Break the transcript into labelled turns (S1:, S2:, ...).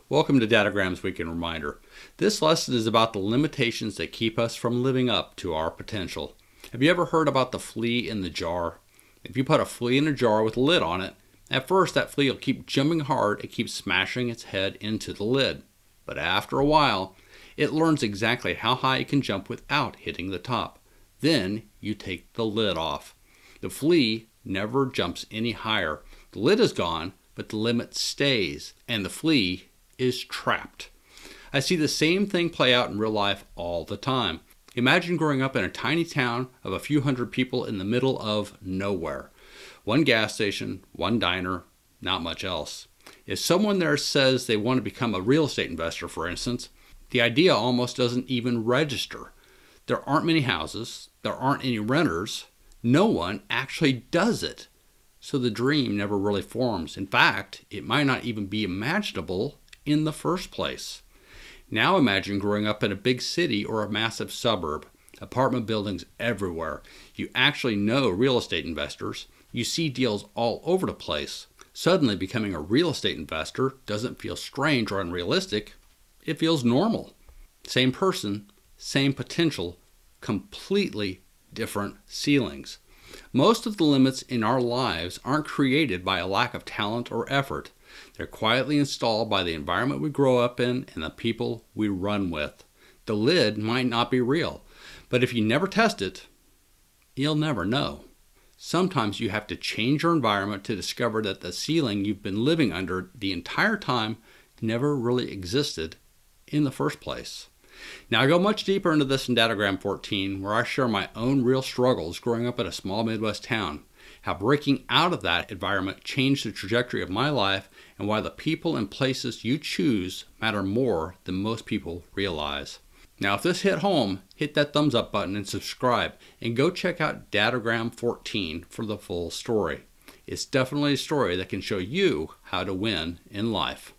S1: Welcome to Dadogram's Weekend Reminder. This lesson is about the limitations that keep us from living up to our potential. Have you ever heard about the flea in the jar? If you put a flea in a jar with a lid on it, at first that flea will keep jumping hard and keep smashing its head into the lid. But after a while, it learns exactly how high it can jump without hitting the top. Then you take the lid off. The flea never jumps any higher. The lid is gone, but the limit stays, and the flea is trapped. I see the same thing play out in real life all the time. Imagine growing up in a tiny town of a few hundred people in the middle of nowhere. One gas station, one diner, not much else. If someone there says they want to become a real estate investor, for instance, the idea almost doesn't even register. There aren't many houses, there aren't any renters, no one actually does it. So the dream never really forms. In fact, it might not even be imaginable in the first place. Now imagine growing up in a big city or a massive suburb. Apartment buildings everywhere. You actually know real estate investors. You see deals all over the place. Suddenly becoming a real estate investor doesn't feel strange or unrealistic. It feels normal. Same person, same potential, completely different ceilings. Most of the limits in our lives aren't created by a lack of talent or effort. They're quietly installed by the environment we grow up in and the people we run with. The lid might not be real, but if you never test it, you'll never know. Sometimes you have to change your environment to discover that the ceiling you've been living under the entire time never really existed in the first place. Now, I go much deeper into this in Dadogram 14, where I share my own real struggles growing up in a small Midwest town, how breaking out of that environment changed the trajectory of my life, and why the people and places you choose matter more than most people realize. Now, if this hit home, hit that thumbs up button and subscribe, and go check out Dadogram 14 for the full story. It's definitely a story that can show you how to win in life.